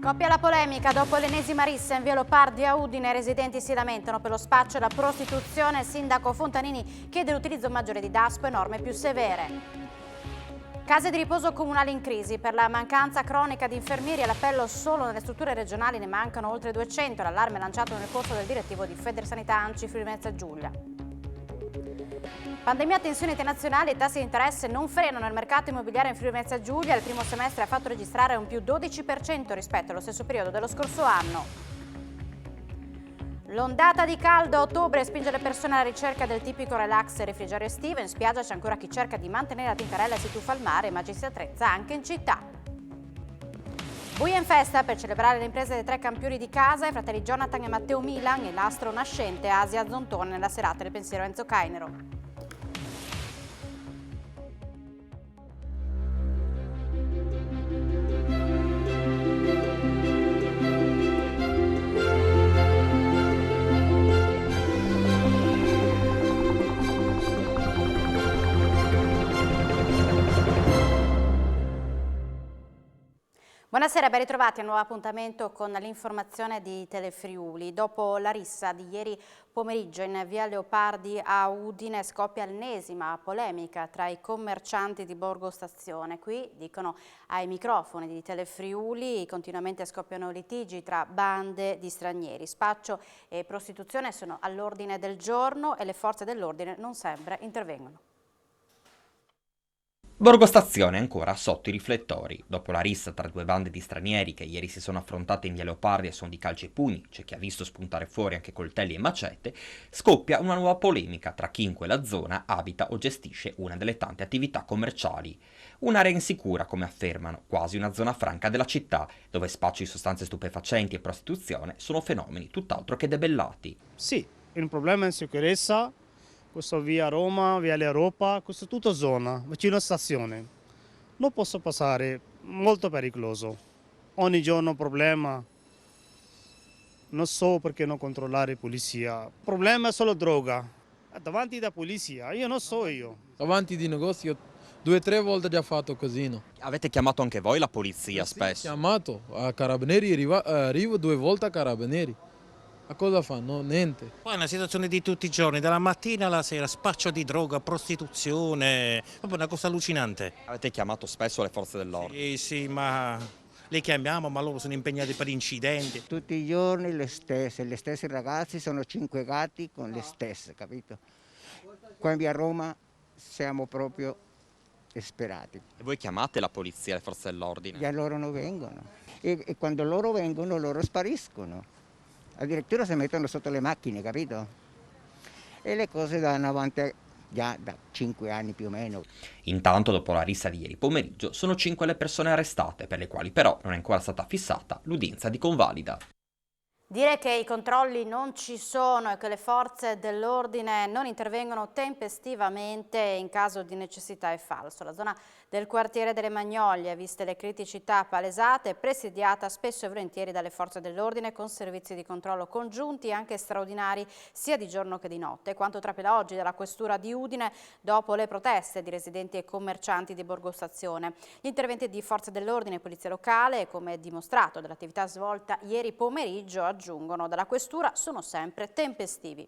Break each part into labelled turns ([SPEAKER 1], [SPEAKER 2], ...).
[SPEAKER 1] Scoppia la polemica dopo l'ennesima rissa in via Leopardi a Udine. I residenti si lamentano per lo spaccio e la prostituzione. Il sindaco Fontanini chiede l'utilizzo maggiore di Daspo e norme più severe. Case di riposo comunali in crisi. Per la mancanza cronica di infermieri all'appello solo nelle strutture regionali ne mancano oltre 200. L'allarme è lanciato nel corso del direttivo di Federsanità ANCI Friuli Venezia Giulia. Pandemia, tensioni internazionali e tassi di interesse non frenano il mercato immobiliare in Friuli Venezia Giulia. Il primo semestre ha fatto registrare un più 12% rispetto allo stesso periodo dello scorso anno. L'ondata di caldo a ottobre spinge le persone alla ricerca del tipico relax e refrigerio estivo. In spiaggia c'è ancora chi cerca di mantenere la tintarella e si tuffa al mare, ma ci si attrezza anche in città. Buia in festa per celebrare le imprese dei 3 campioni di casa, i fratelli Jonathan e Matteo Milan e l'astro nascente Asia Zontone nella serata del pensiero Enzo Cainero. Buonasera, ben ritrovati a un nuovo appuntamento con l'informazione di Telefriuli. Dopo la rissa di ieri pomeriggio in via Leopardi a Udine scoppia l'ennesima polemica tra i commercianti di Borgo Stazione. Qui, dicono ai microfoni di Telefriuli, continuamente scoppiano litigi tra bande di stranieri. Spaccio e prostituzione sono all'ordine del giorno e le forze dell'ordine non sempre intervengono.
[SPEAKER 2] Borgo Stazione è ancora sotto i riflettori. Dopo la rissa tra 2 bande di stranieri che ieri si sono affrontate in via Leopardi a suon di calci e pugni, c'è chi ha visto spuntare fuori anche coltelli e macete, scoppia una nuova polemica tra chi in quella zona abita o gestisce una delle tante attività commerciali. Un'area insicura, come affermano, quasi una zona franca della città, dove spaccio di sostanze stupefacenti e prostituzione sono fenomeni tutt'altro che debellati.
[SPEAKER 3] Sì, il problema è in sicurezza. Questo via Roma, via l'Europa, questo è tutto zona, vicino a stazione. Non posso passare, molto pericoloso. Ogni giorno problema. Non so perché non controllare polizia. Il problema è solo droga. Davanti da polizia, io non so io.
[SPEAKER 4] Davanti di negozio 2 o 3 volte già fatto così.
[SPEAKER 2] Avete chiamato anche voi la polizia spesso?
[SPEAKER 4] Ho chiamato a Carabinieri, arrivo 2 volte a Carabinieri. A cosa fanno? Niente.
[SPEAKER 5] Poi è una situazione di tutti i giorni, dalla mattina alla sera, spaccio di droga, prostituzione, proprio una cosa allucinante.
[SPEAKER 2] Avete chiamato spesso le forze dell'ordine?
[SPEAKER 5] Sì, ma le chiamiamo, ma loro sono impegnati per incidenti.
[SPEAKER 6] Tutti i giorni le stesse ragazzi, sono 5 gatti con le stesse, capito? Qua in via Roma siamo proprio disperati.
[SPEAKER 2] E voi chiamate la polizia, le forze dell'ordine?
[SPEAKER 6] E loro non vengono. E quando loro vengono, loro spariscono. Addirittura si mettono sotto le macchine, capito? E le cose vanno avanti già da 5 anni più o meno.
[SPEAKER 2] Intanto, dopo la rissa di ieri pomeriggio, sono 5 le persone arrestate, per le quali però non è ancora stata fissata l'udienza di convalida.
[SPEAKER 1] Dire che i controlli non ci sono e che le forze dell'ordine non intervengono tempestivamente in caso di necessità è falso. La zona del quartiere delle Magnolie, viste le criticità palesate, è presidiata spesso e volentieri dalle forze dell'ordine con servizi di controllo congiunti e anche straordinari sia di giorno che di notte. Quanto trapela oggi dalla questura di Udine dopo le proteste di residenti e commercianti di Borgo Stazione. Gli interventi di forze dell'ordine e polizia locale, come dimostrato dall'attività svolta ieri pomeriggio, aggiungono dalla questura, sono sempre tempestivi.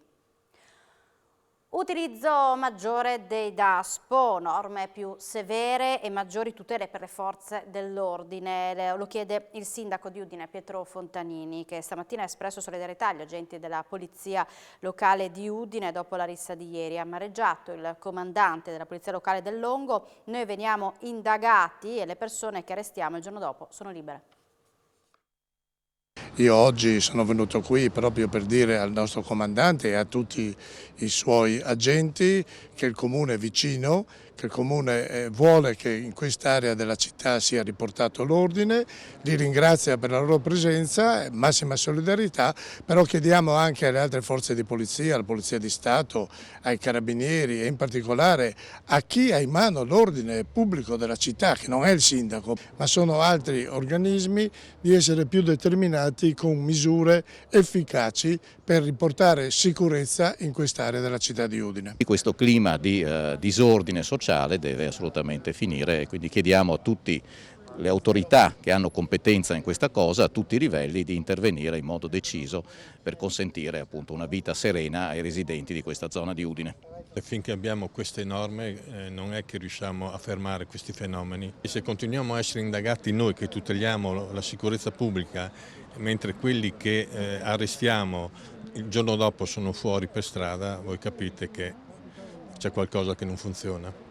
[SPEAKER 1] Utilizzo maggiore dei Daspo, norme più severe e maggiori tutele per le forze dell'ordine. Lo chiede il sindaco di Udine, Pietro Fontanini, che stamattina ha espresso solidarietà agli agenti della polizia locale di Udine dopo la rissa di ieri. Ha amareggiato il comandante della polizia locale del Longo. Noi veniamo indagati e le persone che arrestiamo il giorno dopo sono libere.
[SPEAKER 7] Io oggi sono venuto qui proprio per dire al nostro comandante e a tutti i suoi agenti che il Comune è vicino, che il Comune vuole che in quest'area della città sia riportato l'ordine, li ringrazia per la loro presenza, massima solidarietà, però chiediamo anche alle altre forze di polizia, alla Polizia di Stato, ai Carabinieri e in particolare a chi ha in mano l'ordine pubblico della città, che non è il sindaco, ma sono altri organismi, di essere più determinati con misure efficaci per riportare sicurezza in quest'area della città di Udine.
[SPEAKER 8] Questo clima di disordine sociale deve assolutamente finire e quindi chiediamo a tutti le autorità che hanno competenza in questa cosa a tutti i livelli di intervenire in modo deciso per consentire appunto una vita serena ai residenti di questa zona di Udine.
[SPEAKER 9] E finché abbiamo queste norme non è che riusciamo a fermare questi fenomeni e se continuiamo a essere indagati noi che tuteliamo la sicurezza pubblica mentre quelli che arrestiamo il giorno dopo sono fuori per strada, voi capite che c'è qualcosa che non funziona.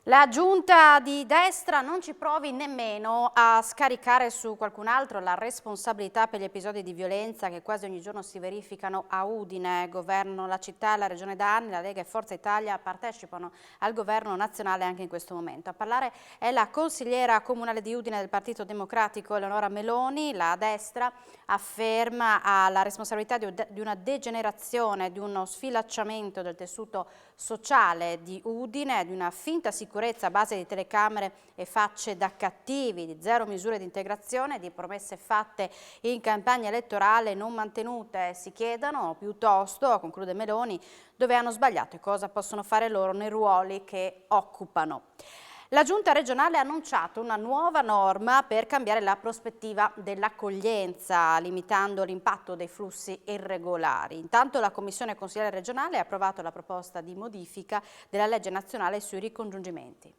[SPEAKER 1] La giunta di destra non ci provi nemmeno a scaricare su qualcun altro la responsabilità per gli episodi di violenza che quasi ogni giorno si verificano a Udine. Governano la città e la regione da anni, la Lega e Forza Italia partecipano al governo nazionale anche in questo momento. A parlare è la consigliera comunale di Udine del Partito Democratico Eleonora Meloni. La destra afferma la responsabilità di una degenerazione, di uno sfilacciamento del tessuto sociale di Udine, di una finta sicurezza a base di telecamere e facce da cattivi, di zero misure di integrazione, di promesse fatte in campagna elettorale non mantenute. Si chiedono piuttosto, conclude Meloni, dove hanno sbagliato e cosa possono fare loro nei ruoli che occupano. La Giunta regionale ha annunciato una nuova norma per cambiare la prospettiva dell'accoglienza, limitando l'impatto dei flussi irregolari. Intanto la Commissione Consigliare regionale ha approvato la proposta di modifica della legge nazionale sui ricongiungimenti.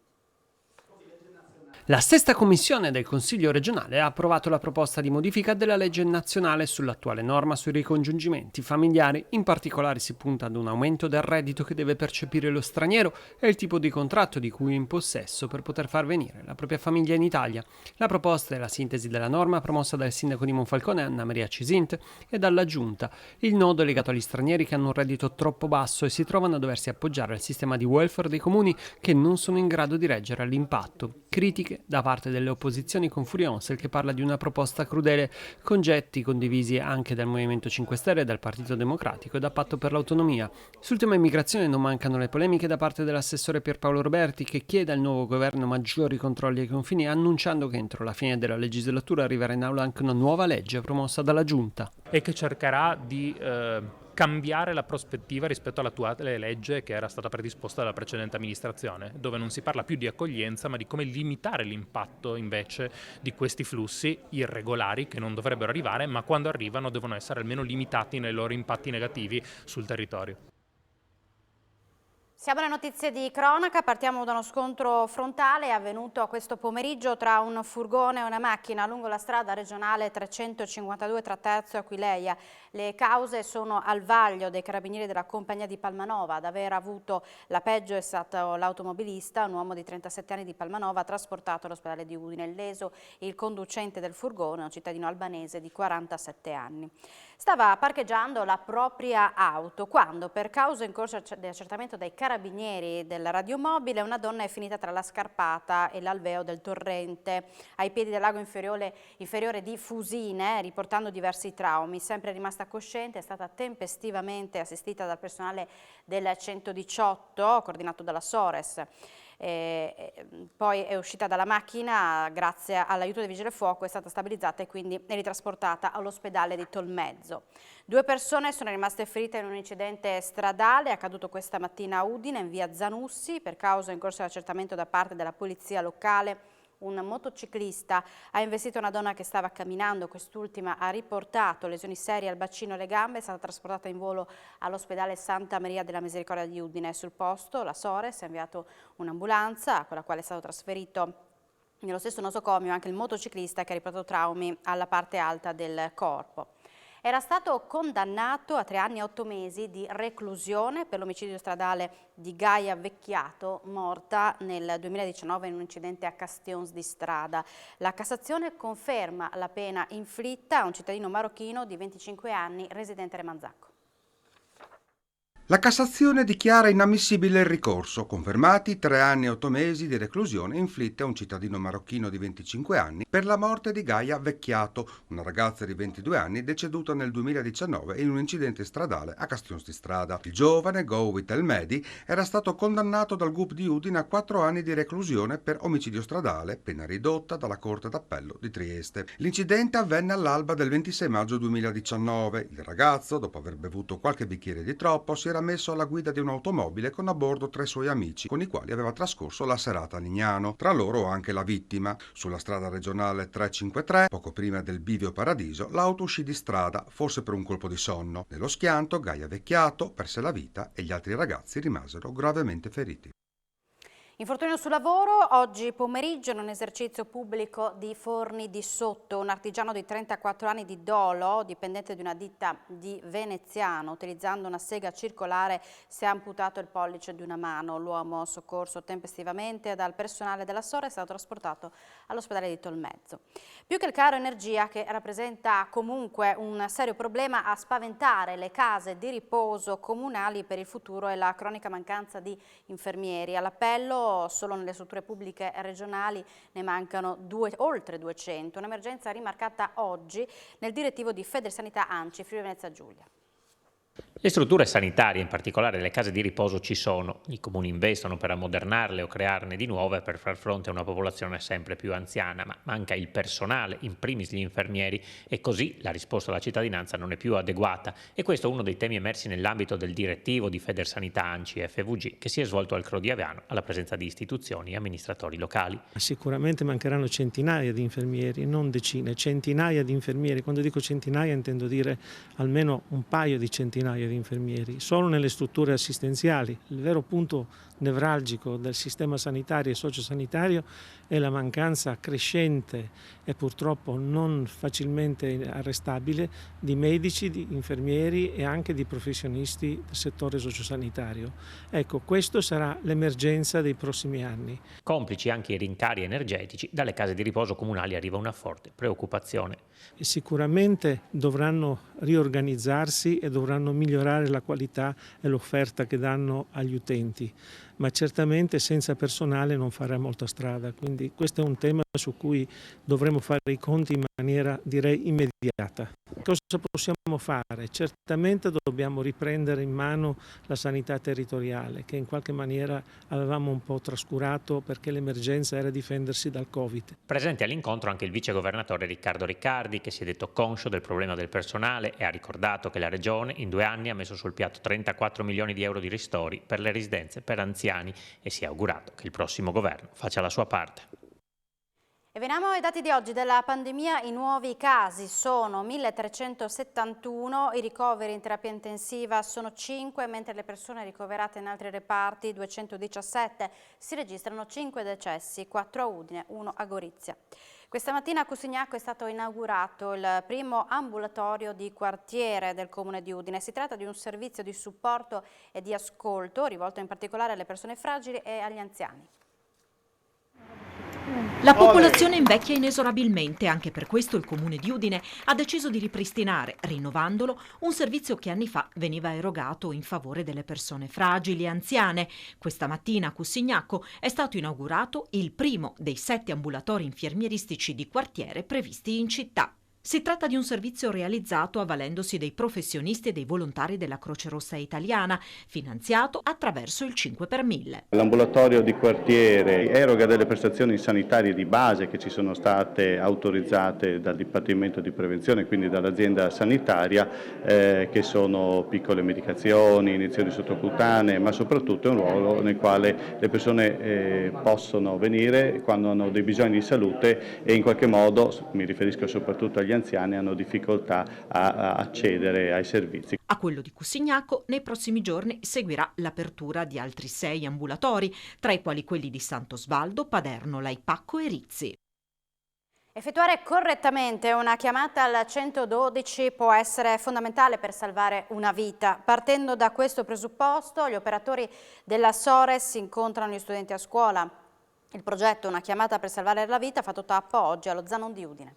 [SPEAKER 10] La sesta commissione del Consiglio regionale ha approvato la proposta di modifica della legge nazionale sull'attuale norma sui ricongiungimenti familiari. In particolare si punta ad un aumento del reddito che deve percepire lo straniero e il tipo di contratto di cui è in possesso per poter far venire la propria famiglia in Italia. La proposta è la sintesi della norma promossa dal sindaco di Monfalcone Anna Maria Cisint e dalla Giunta. Il nodo è legato agli stranieri che hanno un reddito troppo basso e si trovano a doversi appoggiare al sistema di welfare dei comuni che non sono in grado di reggere all'impatto. Critiche da parte delle opposizioni con Furionsel che parla di una proposta crudele, concetti condivisi anche dal Movimento 5 Stelle, dal Partito Democratico e da Patto per l'Autonomia. Sul tema immigrazione non mancano le polemiche da parte dell'assessore Pierpaolo Roberti che chiede al nuovo governo maggiori controlli ai confini annunciando che entro la fine della legislatura arriverà in aula anche una nuova legge promossa dalla Giunta.
[SPEAKER 11] E che cercherà di cambiare la prospettiva rispetto all'attuale legge che era stata predisposta dalla precedente amministrazione, dove non si parla più di accoglienza ma di come limitare l'impatto invece di questi flussi irregolari che non dovrebbero arrivare, ma quando arrivano devono essere almeno limitati nei loro impatti negativi sul territorio.
[SPEAKER 1] Siamo alle notizie di cronaca, partiamo da uno scontro frontale avvenuto questo pomeriggio tra un furgone e una macchina lungo la strada regionale 352 tra Terzo e Aquileia. Le cause sono al vaglio dei carabinieri della compagnia di Palmanova. Ad aver avuto la peggio è stato l'automobilista, un uomo di 37 anni di Palmanova, trasportato all'ospedale di Udine. Leso il conducente del furgone, un cittadino albanese di 47 anni. Stava parcheggiando la propria auto quando, per causa in corso di accertamento dai carabinieri del radiomobile, una donna è finita tra la scarpata e l'alveo del torrente ai piedi del lago inferiore di Fusine, riportando diversi traumi. Sempre rimasta cosciente, è stata tempestivamente assistita dal personale del 118, coordinato dalla Sores. Poi è uscita dalla macchina grazie all'aiuto dei vigili del fuoco, è stata stabilizzata e quindi è ritrasportata all'ospedale di Tolmezzo. 2 persone sono rimaste ferite in un incidente stradale accaduto questa mattina a Udine in via Zanussi. Per causa in corso di accertamento da parte della polizia locale, un motociclista ha investito una donna che stava camminando, quest'ultima ha riportato lesioni serie al bacino e alle gambe, è stata trasportata in volo all'ospedale Santa Maria della Misericordia di Udine. Sul posto la Sores ha inviato un'ambulanza con la quale è stato trasferito nello stesso nosocomio anche il motociclista che ha riportato traumi alla parte alta del corpo. Era stato condannato a 3 anni e 8 mesi di reclusione per l'omicidio stradale di Gaia Vecchiato, morta nel 2019 in un incidente a Castions di Strada. La Cassazione conferma la pena inflitta a un cittadino marocchino di 25 anni residente a Remanzacco.
[SPEAKER 12] La Cassazione dichiara inammissibile il ricorso, confermati 3 anni e 8 mesi di reclusione inflitte a un cittadino marocchino di 25 anni per la morte di Gaia Vecchiato, una ragazza di 22 anni deceduta nel 2019 in un incidente stradale a Castions di Strada. Il giovane Gowit El Medi era stato condannato dal GUP di Udine a 4 anni di reclusione per omicidio stradale, pena ridotta dalla Corte d'Appello di Trieste. L'incidente avvenne all'alba del 26 maggio 2019. Il ragazzo, dopo aver bevuto qualche bicchiere di troppo, si era era messo alla guida di un'automobile con a bordo 3 suoi amici, con i quali aveva trascorso la serata a Lignano. Tra loro anche la vittima. Sulla strada regionale 353, poco prima del bivio Paradiso, l'auto uscì di strada, forse per un colpo di sonno. Nello schianto, Gaia Vecchiato perse la vita e gli altri ragazzi rimasero gravemente feriti.
[SPEAKER 1] Infortunio sul lavoro, oggi pomeriggio in un esercizio pubblico di Forni di Sotto, un artigiano di 34 anni di Dolo, dipendente di una ditta di Veneziano, utilizzando una sega circolare si è amputato il pollice di una mano. L'uomo, soccorso tempestivamente dal personale della SORE, è stato trasportato all'ospedale di Tolmezzo. Più che il caro energia, che rappresenta comunque un serio problema a spaventare le case di riposo comunali per il futuro, è la cronica mancanza di infermieri. All'appello solo nelle strutture pubbliche regionali ne mancano oltre 200, un'emergenza rimarcata oggi nel direttivo di Federsanità ANCI Friuli Venezia Giulia.
[SPEAKER 13] Le strutture sanitarie, in particolare le case di riposo, ci sono. I comuni investono per ammodernarle o crearne di nuove per far fronte a una popolazione sempre più anziana, ma manca il personale, in primis gli infermieri, e così la risposta alla cittadinanza non è più adeguata. E questo è uno dei temi emersi nell'ambito del direttivo di Federsanità ANCI FVG, che si è svolto al Crò di Aviano alla presenza di istituzioni e amministratori locali.
[SPEAKER 14] Sicuramente mancheranno centinaia di infermieri, non decine, centinaia di infermieri. Quando dico centinaia intendo dire almeno un paio di centinaia di infermieri, solo nelle strutture assistenziali. Il vero punto nevralgico del sistema sanitario e sociosanitario è la mancanza crescente e purtroppo non facilmente arrestabile di medici, di infermieri e anche di professionisti del settore sociosanitario. Ecco, questo sarà l'emergenza dei prossimi anni.
[SPEAKER 13] Complici anche i rincari energetici, dalle case di riposo comunali arriva una forte preoccupazione.
[SPEAKER 14] E sicuramente dovranno riorganizzarsi e dovranno migliorare la qualità e l'offerta che danno agli utenti, ma certamente senza personale non farà molta strada, quindi questo è un tema su cui dovremo fare i conti in maniera, direi, immediata. Cosa possiamo fare? Certamente dobbiamo riprendere in mano la sanità territoriale, che in qualche maniera avevamo un po' trascurato perché l'emergenza era difendersi dal Covid.
[SPEAKER 13] Presente all'incontro anche il vicegovernatore Riccardo Riccardi, che si è detto conscio del problema del personale e ha ricordato che la Regione in 2 anni ha messo sul piatto 34 milioni di euro di ristori per le residenze per anziani e si è augurato che il prossimo governo faccia la sua parte.
[SPEAKER 1] E veniamo ai dati di oggi della pandemia. I nuovi casi sono 1371, i ricoveri in terapia intensiva sono 5, mentre le persone ricoverate in altri reparti 217. Si registrano 5 decessi, 4 a Udine, 1 a Gorizia. Questa mattina a Cusignacco è stato inaugurato il primo ambulatorio di quartiere del comune di Udine. Si tratta di un servizio di supporto e di ascolto rivolto in particolare alle persone fragili e agli anziani.
[SPEAKER 15] La popolazione invecchia inesorabilmente, anche per questo il comune di Udine ha deciso di ripristinare, rinnovandolo, un servizio che anni fa veniva erogato in favore delle persone fragili e anziane. Questa mattina a Cusignacco è stato inaugurato il primo dei 7 ambulatori infermieristici di quartiere previsti in città. Si tratta di un servizio realizzato avvalendosi dei professionisti e dei volontari della Croce Rossa Italiana, finanziato attraverso il 5 per 1000.
[SPEAKER 16] L'ambulatorio di quartiere eroga delle prestazioni sanitarie di base che ci sono state autorizzate dal Dipartimento di Prevenzione, quindi dall'azienda sanitaria, che sono piccole medicazioni, iniezioni sottocutanee, ma soprattutto è un ruolo nel quale le persone possono venire quando hanno dei bisogni di salute e in qualche modo, mi riferisco soprattutto agli anziani, hanno difficoltà a accedere ai servizi.
[SPEAKER 15] A quello di Cusignacco nei prossimi giorni seguirà l'apertura di altri 6 ambulatori, tra i quali quelli di Sant'Osvaldo, Paderno, Laipacco e Rizzi.
[SPEAKER 1] Effettuare correttamente una chiamata al 112 può essere fondamentale per salvare una vita. Partendo da questo presupposto, gli operatori della Sores incontrano gli studenti a scuola. Il progetto Una chiamata per salvare la vita ha fatto tappa oggi allo Zanon di Udine.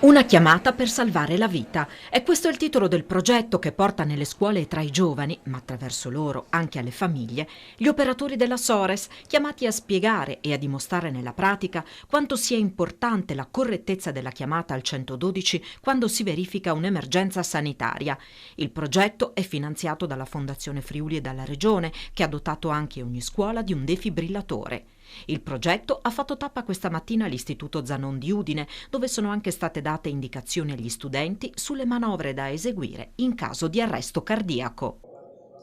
[SPEAKER 15] Una chiamata per salvare la vita. E questo è il titolo del progetto che porta nelle scuole e tra i giovani, ma attraverso loro anche alle famiglie, gli operatori della Sores, chiamati a spiegare e a dimostrare nella pratica quanto sia importante la correttezza della chiamata al 112 quando si verifica un'emergenza sanitaria. Il progetto è finanziato dalla Fondazione Friuli e dalla Regione, che ha dotato anche ogni scuola di un defibrillatore. Il progetto ha fatto tappa questa mattina all'Istituto Zanon di Udine, dove sono anche state date indicazioni agli studenti sulle manovre da eseguire in caso di arresto cardiaco.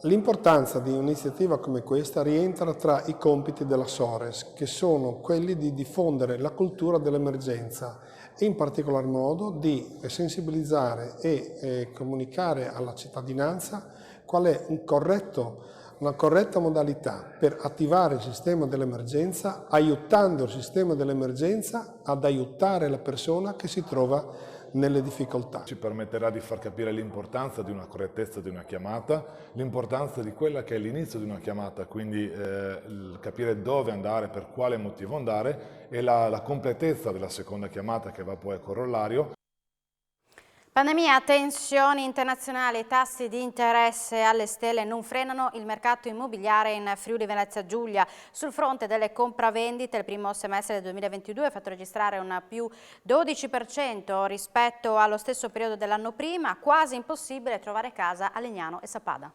[SPEAKER 17] L'importanza di un'iniziativa come questa rientra tra i compiti della Sores, che sono quelli di diffondere la cultura dell'emergenza e in particolar modo di sensibilizzare e comunicare alla cittadinanza qual è una corretta modalità per attivare il sistema dell'emergenza, aiutando il sistema dell'emergenza ad aiutare la persona che si trova nelle difficoltà.
[SPEAKER 18] Ci permetterà di far capire l'importanza di una correttezza di una chiamata, l'importanza di quella che è l'inizio di una chiamata, quindi capire dove andare, per quale motivo andare, e la completezza della seconda chiamata che va poi a corollario.
[SPEAKER 1] Pandemia, tensioni internazionali, tassi di interesse alle stelle non frenano il mercato immobiliare in Friuli Venezia Giulia. Sul fronte delle compravendite il primo semestre del 2022 ha fatto registrare un più 12% rispetto allo stesso periodo dell'anno prima, quasi impossibile trovare casa a Legnano e Sappada.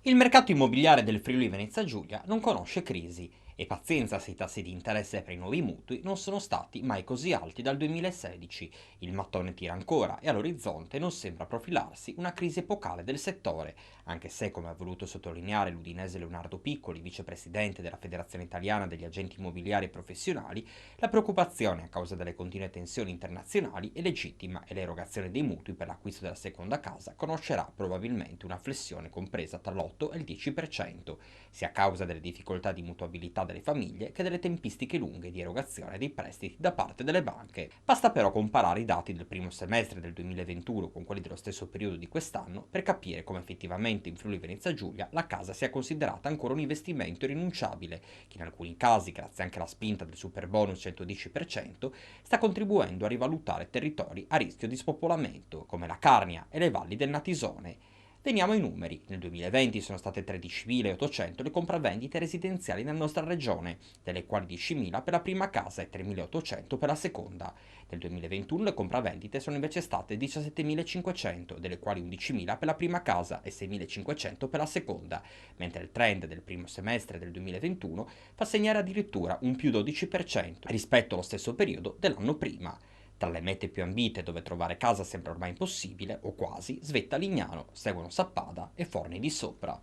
[SPEAKER 2] Il mercato immobiliare del Friuli Venezia Giulia non conosce crisi e pazienza se i tassi di interesse per i nuovi mutui non sono stati mai così alti dal 2016. Il mattone tira ancora e all'orizzonte non sembra profilarsi una crisi epocale del settore, anche se, come ha voluto sottolineare l'udinese Leonardo Piccoli, vicepresidente della Federazione Italiana degli Agenti Immobiliari Professionali, la preoccupazione a causa delle continue tensioni internazionali è legittima e l'erogazione dei mutui per l'acquisto della seconda casa conoscerà probabilmente una flessione compresa tra l'8 e il 10%, sia a causa delle difficoltà di mutuabilità delle famiglie che delle tempistiche lunghe di erogazione dei prestiti da parte delle banche. Basta però comparare i dati del primo semestre del 2021 con quelli dello stesso periodo di quest'anno per capire come effettivamente in Friuli Venezia Giulia la casa sia considerata ancora un investimento irrinunciabile, che in alcuni casi, grazie anche alla spinta del superbonus 110%, sta contribuendo a rivalutare territori a rischio di spopolamento, come la Carnia e le valli del Natisone. Veniamo ai numeri. Nel 2020 sono state 13.800 le compravendite residenziali nella nostra regione, delle quali 10.000 per la prima casa e 3.800 per la seconda. Nel 2021 le compravendite sono invece state 17.500, delle quali 11.000 per la prima casa e 6.500 per la seconda, mentre il trend del primo semestre del 2021 fa segnare addirittura un più 12% rispetto allo stesso periodo dell'anno prima. Tra le mete più ambite dove trovare casa sembra ormai impossibile, o quasi, Svetta Lignano, seguono Sappada e Forni di Sopra.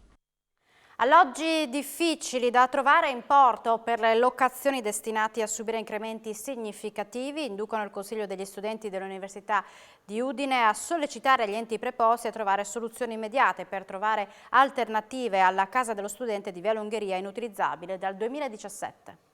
[SPEAKER 1] Alloggi difficili da trovare in porto per le locazioni destinati a subire incrementi significativi inducono il Consiglio degli studenti dell'Università di Udine a sollecitare gli enti preposti a trovare soluzioni immediate per trovare alternative alla casa dello studente di Via Lungheria inutilizzabile dal 2017.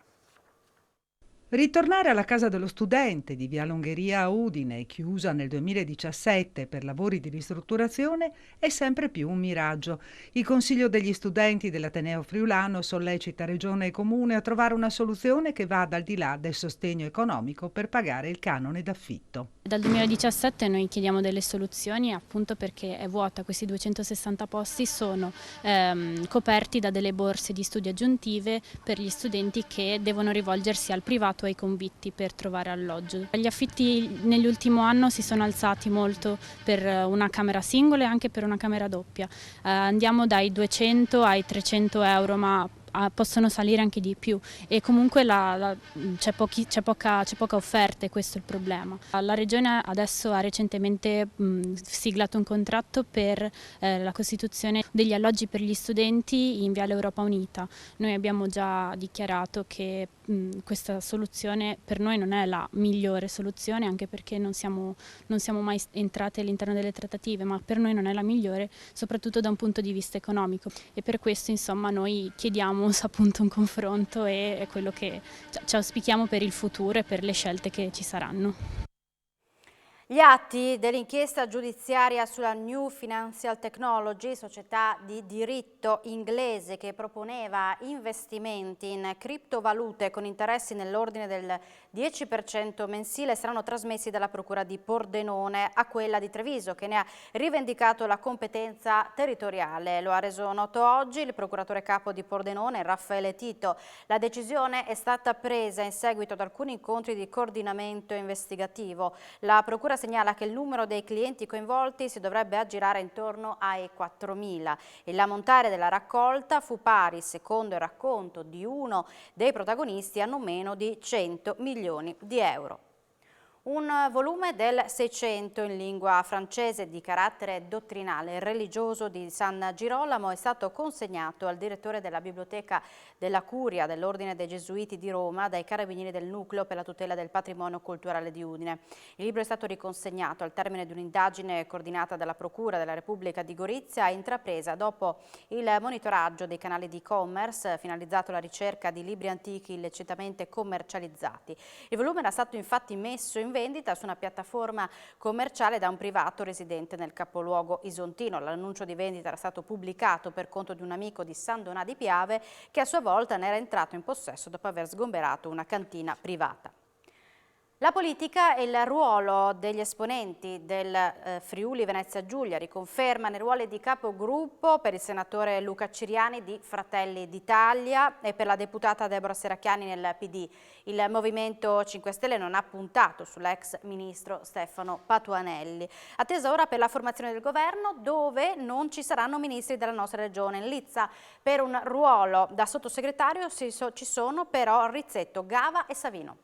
[SPEAKER 19] Ritornare alla casa dello studente di Via Lungheria a Udine, chiusa nel 2017 per lavori di ristrutturazione, è sempre più un miraggio. Il Consiglio degli studenti dell'Ateneo Friulano sollecita Regione e Comune a trovare una soluzione che vada al di là del sostegno economico per pagare il canone d'affitto.
[SPEAKER 20] Dal 2017 noi chiediamo delle soluzioni appunto perché è vuota, questi 260 posti sono coperti da delle borse di studio aggiuntive per gli studenti che devono rivolgersi al privato ai convitti per trovare alloggio. Gli affitti nell'ultimo anno si sono alzati molto per una camera singola e anche per una camera doppia. Andiamo dai 200 ai 300 euro, ma possono salire anche di più e comunque c'è poca offerta e questo è il problema. La Regione adesso ha recentemente siglato un contratto per la costituzione degli alloggi per gli studenti in Viale Europa Unita. Noi abbiamo già dichiarato che questa soluzione per noi non è la migliore soluzione, anche perché non siamo mai entrati all'interno delle trattative, ma per noi non è la migliore, soprattutto da un punto di vista economico, e per questo insomma noi chiediamo appunto un confronto e è quello che ci auspichiamo per il futuro e per le scelte che ci saranno.
[SPEAKER 1] Gli atti dell'inchiesta giudiziaria sulla New Financial Technology, società di diritto inglese che proponeva investimenti in criptovalute con interessi nell'ordine del 10% mensile, saranno trasmessi dalla Procura di Pordenone a quella di Treviso, che ne ha rivendicato la competenza territoriale. Lo ha reso noto oggi il procuratore capo di Pordenone, Raffaele Tito. La decisione è stata presa in seguito ad alcuni incontri di coordinamento investigativo. La Procura questura segnala che il numero dei clienti coinvolti si dovrebbe aggirare intorno ai 4.000. Il ammontare della raccolta fu pari, secondo il racconto di uno dei protagonisti, a non meno di 100 milioni di euro. Un volume del 600 in lingua francese di carattere dottrinale e religioso di San Girolamo è stato consegnato al direttore della Biblioteca della Curia dell'Ordine dei Gesuiti di Roma dai Carabinieri del Nucleo per la tutela del patrimonio culturale di Udine. Il libro è stato riconsegnato al termine di un'indagine coordinata dalla Procura della Repubblica di Gorizia, intrapresa dopo il monitoraggio dei canali di e-commerce finalizzato alla ricerca di libri antichi illecitamente commercializzati. Il volume era stato infatti messo in vendita su una piattaforma commerciale da un privato residente nel capoluogo isontino. L'annuncio di vendita era stato pubblicato per conto di un amico di San Donà di Piave, che a sua volta ne era entrato in possesso dopo aver sgomberato una cantina privata. La politica e il ruolo degli esponenti del Friuli Venezia Giulia riconferma nei ruoli di capogruppo per il senatore Luca Ciriani di Fratelli d'Italia e per la deputata Deborah Serracchiani nel PD. Il Movimento 5 Stelle non ha puntato sull'ex ministro Stefano Patuanelli. Attesa ora per la formazione del governo, dove non ci saranno ministri della nostra regione. In lizza per un ruolo da sottosegretario ci sono però Rizzetto, Gava e Savino.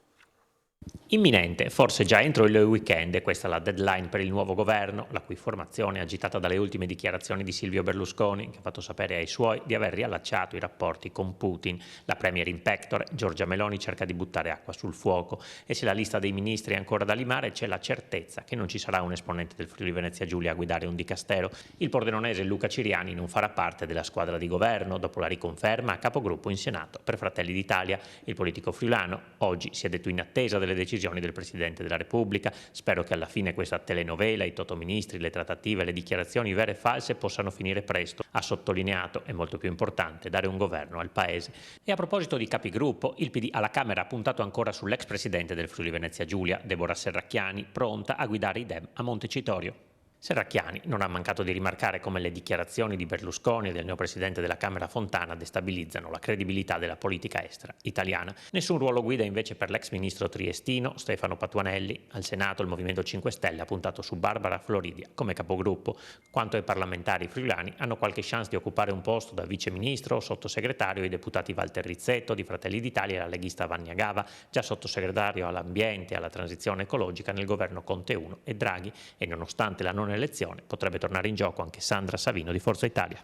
[SPEAKER 13] Imminente, forse già entro il weekend, è questa la deadline per il nuovo governo, la cui formazione è agitata dalle ultime dichiarazioni di Silvio Berlusconi, che ha fatto sapere ai suoi di aver riallacciato i rapporti con Putin. La premier in pectore, Giorgia Meloni, cerca di buttare acqua sul fuoco e se la lista dei ministri è ancora da limare c'è la certezza che non ci sarà un esponente del Friuli Venezia Giulia a guidare un dicastero. Il pordenonese Luca Ciriani non farà parte della squadra di governo dopo la riconferma a capogruppo in Senato per Fratelli d'Italia. Il politico friulano oggi si è detto in attesa delle decisioni del Presidente della Repubblica. Spero che alla fine questa telenovela, i totoministri, le trattative, le dichiarazioni vere e false possano finire presto. Ha sottolineato, è molto più importante, dare un governo al Paese. E a proposito di capigruppo, il PD alla Camera ha puntato ancora sull'ex Presidente del Friuli Venezia Giulia, Deborah Serracchiani, pronta a guidare i Dem a Montecitorio. Serracchiani non ha mancato di rimarcare come le dichiarazioni di Berlusconi e del neopresidente della Camera Fontana destabilizzano la credibilità della politica estera italiana. Nessun ruolo guida invece per l'ex ministro triestino Stefano Patuanelli. Al Senato il Movimento 5 Stelle ha puntato su Barbara Floridia come capogruppo. Quanto ai parlamentari friulani, hanno qualche chance di occupare un posto da viceministro o sottosegretario i deputati Walter Rizzetto di Fratelli d'Italia e la leghista Vania Gava, già sottosegretario all'ambiente e alla transizione ecologica nel governo Conte 1 e Draghi, e nonostante la non elezione potrebbe tornare in gioco anche Sandra Savino di Forza Italia.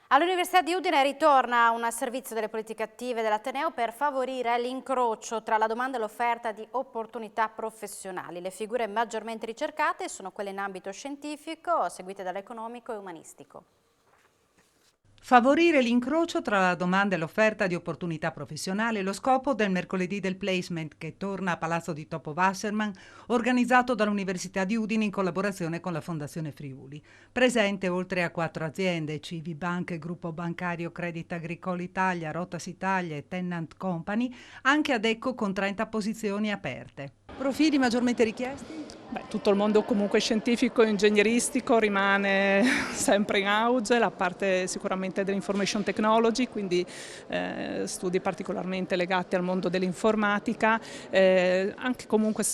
[SPEAKER 1] All'Università di Udine ritorna un servizio delle politiche attive dell'Ateneo per favorire l'incrocio tra la domanda e l'offerta di opportunità professionali. Le figure maggiormente ricercate sono quelle in ambito scientifico, seguite dall'economico e umanistico.
[SPEAKER 19] Favorire l'incrocio tra la domanda e l'offerta di opportunità professionali è lo scopo del mercoledì del placement che torna a Palazzo di Topo Wasserman, organizzato dall'Università di Udine in collaborazione con la Fondazione Friuli. Presente oltre a 4 aziende, CV Bank, Gruppo Bancario Credit Agricole Italia, Rotas Italia e Tennant Company, anche Adecco con 30 posizioni aperte.
[SPEAKER 21] Profili maggiormente richiesti?
[SPEAKER 22] Tutto il mondo comunque scientifico e ingegneristico rimane sempre in auge, la parte sicuramente dell'information technology, quindi studi particolarmente legati al mondo dell'informatica, anche comunque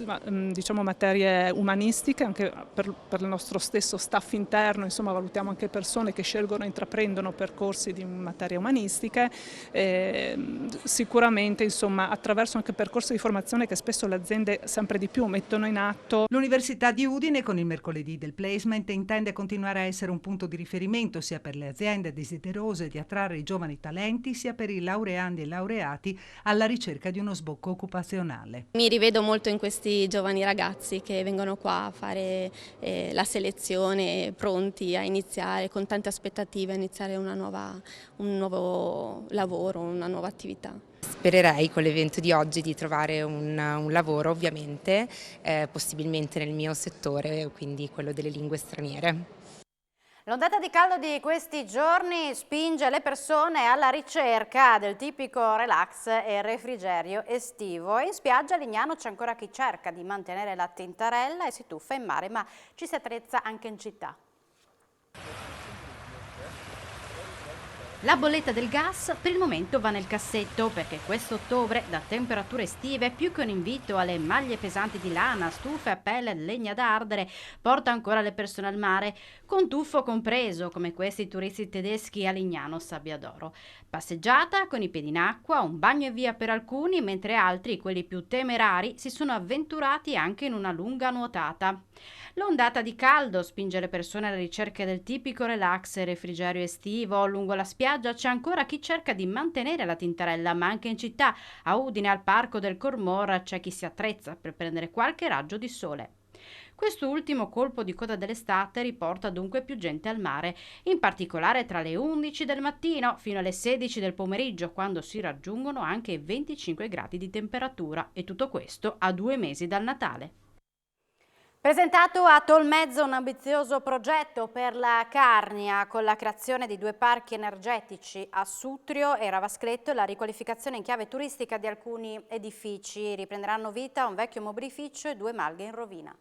[SPEAKER 22] diciamo materie umanistiche, anche per il nostro stesso staff interno, insomma valutiamo anche persone che scelgono e intraprendono percorsi di materie umanistiche, sicuramente insomma attraverso anche percorsi di formazione che spesso le aziende sempre di più mettono in atto.
[SPEAKER 19] L'Università di Udine con il mercoledì del placement intende continuare a essere un punto di riferimento sia per le aziende desiderose di attrarre i giovani talenti sia per i laureandi e laureati alla ricerca di uno sbocco occupazionale.
[SPEAKER 23] Mi rivedo molto in questi giovani ragazzi che vengono qua a fare la selezione pronti a iniziare con tante aspettative, a iniziare un nuovo lavoro, una nuova attività.
[SPEAKER 24] Spererei con l'evento di oggi di trovare un lavoro ovviamente, possibilmente nel mio settore, quindi quello delle lingue straniere.
[SPEAKER 1] L'ondata di caldo di questi giorni spinge le persone alla ricerca del tipico relax e refrigerio estivo. In spiaggia a Lignano c'è ancora chi cerca di mantenere la tintarella e si tuffa in mare, ma ci si attrezza anche in città. La bolletta del gas per il momento va nel cassetto perché questo ottobre, da temperature estive, più che un invito alle maglie pesanti di lana, stufe a pelle, legna da ardere, porta ancora le persone al mare, con tuffo compreso, come questi turisti tedeschi a Lignano Sabbiadoro. Passeggiata con i piedi in acqua, un bagno e via per alcuni, mentre altri, quelli più temerari, si sono avventurati anche in una lunga nuotata. L'ondata di caldo spinge le persone alla ricerca del tipico relax e refrigerio estivo. Lungo la spiaggia c'è ancora chi cerca di mantenere la tintarella, ma anche in città, a Udine, al Parco del Cormor, c'è chi si attrezza per prendere qualche raggio di sole. Quest'ultimo colpo di coda dell'estate riporta dunque più gente al mare, in particolare tra le 11 del mattino fino alle 16 del pomeriggio, quando si raggiungono anche i 25 gradi di temperatura, e tutto questo a 2 mesi dal Natale. Presentato a Tolmezzo un ambizioso progetto per la Carnia con la creazione di 2 parchi energetici a Sutrio e Ravascletto e la riqualificazione in chiave turistica di alcuni edifici. Riprenderanno vita un vecchio mobilificio e 2 malghe in rovina.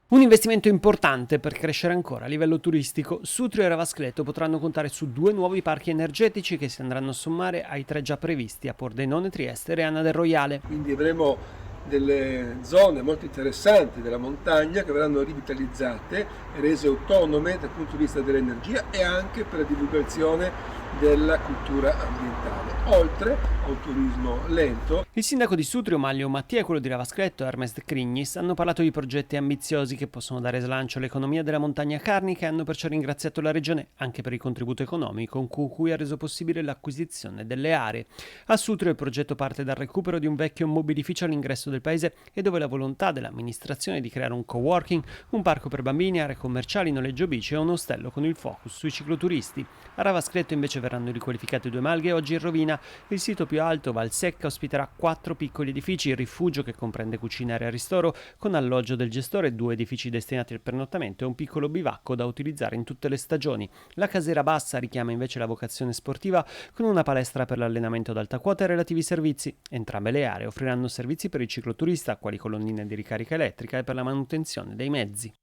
[SPEAKER 10] Un investimento importante per crescere ancora a livello turistico. Sutrio e Ravascletto potranno contare su 2 nuovi parchi energetici che si andranno a sommare ai 3 già previsti a Pordenone, Trieste e Reana del Roiale.
[SPEAKER 3] Quindi avremo delle zone molto interessanti della montagna che verranno rivitalizzate e rese autonome dal punto di vista dell'energia e anche per la divulgazione della cultura ambientale, oltre a un turismo lento.
[SPEAKER 10] Il sindaco di Sutrio, Maglio Mattia, e quello di Ravascletto, Ernest Crignis, hanno parlato di progetti ambiziosi che possono dare slancio all'economia della montagna carnica e hanno perciò ringraziato la regione anche per il contributo economico con cui ha reso possibile l'acquisizione delle aree. A Sutrio il progetto parte dal recupero di un vecchio mobilificio all'ingresso del paese e dove la volontà dell'amministrazione di creare un coworking, un parco per bambini, aree commerciali, noleggio bici e un ostello con il focus sui cicloturisti. A Ravascletto invece verranno riqualificate 2 malghe oggi in rovina. Il sito più alto, Valsecca, ospiterà 4 piccoli edifici, il rifugio che comprende cucina e ristoro, con alloggio del gestore, 2 edifici destinati al pernottamento e un piccolo bivacco da utilizzare in tutte le stagioni. La casera bassa richiama invece la vocazione sportiva con una palestra per l'allenamento ad alta quota e relativi servizi. Entrambe le aree offriranno servizi per il cicloturista, quali colonnine di ricarica elettrica e per la manutenzione dei mezzi.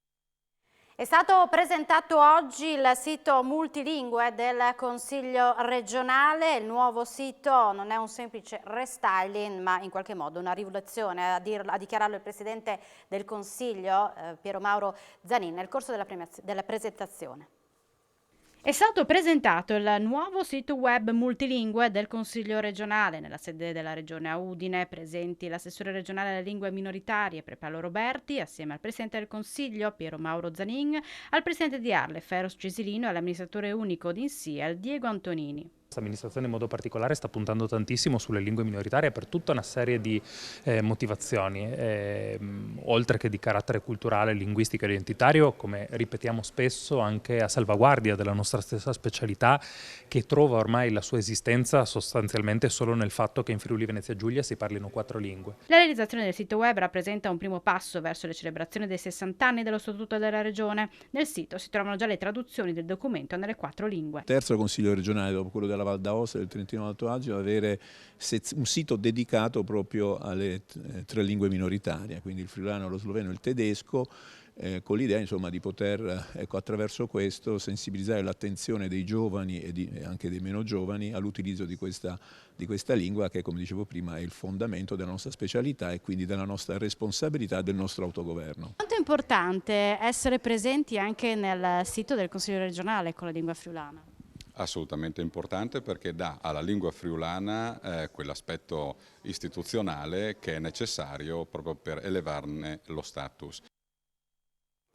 [SPEAKER 1] È stato presentato oggi il sito multilingue del Consiglio regionale. Il nuovo sito non è un semplice restyling, ma in qualche modo una rivoluzione, a dichiararlo il Presidente del Consiglio, Piero Mauro Zanin, nel corso della presentazione. È stato presentato il nuovo sito web multilingue del Consiglio regionale nella sede della Regione a Udine, presenti l'assessore regionale alle lingue minoritarie Paolo Roberti, assieme al Presidente del Consiglio Piero Mauro Zanin, al Presidente di Arle Feros Cesilino e all'amministratore unico di INSIEL Diego Antonini.
[SPEAKER 11] Questa amministrazione in modo particolare sta puntando tantissimo sulle lingue minoritarie per tutta una serie di motivazioni, oltre che di carattere culturale, linguistico e identitario, come ripetiamo spesso, anche a salvaguardia della nostra stessa specialità, che trova ormai la sua esistenza sostanzialmente solo nel fatto che in Friuli Venezia Giulia si parlino 4 lingue.
[SPEAKER 1] La realizzazione del sito web rappresenta un primo passo verso le celebrazioni dei 60 anni dello Statuto della Regione. Nel sito si trovano già le traduzioni del documento nelle 4 lingue.
[SPEAKER 4] Terzo Consiglio regionale, dopo quello della Val d'Aosta e del Trentino Alto Adige, avere un sito dedicato proprio alle 3 lingue minoritarie, quindi il friulano, lo sloveno e il tedesco, con l'idea insomma di poter attraverso questo sensibilizzare l'attenzione dei giovani e anche dei meno giovani all'utilizzo di questa lingua che, come dicevo prima, è il fondamento della nostra specialità e quindi della nostra responsabilità, del nostro autogoverno.
[SPEAKER 1] Quanto è importante essere presenti anche nel sito del Consiglio regionale con la lingua friulana?
[SPEAKER 5] Assolutamente importante, perché dà alla lingua friulana quell'aspetto istituzionale che è necessario proprio per elevarne lo status.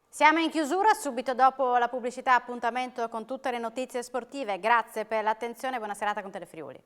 [SPEAKER 1] Siamo in chiusura, subito dopo la pubblicità appuntamento con tutte le notizie sportive. Grazie per l'attenzione e buona serata con Telefriuli.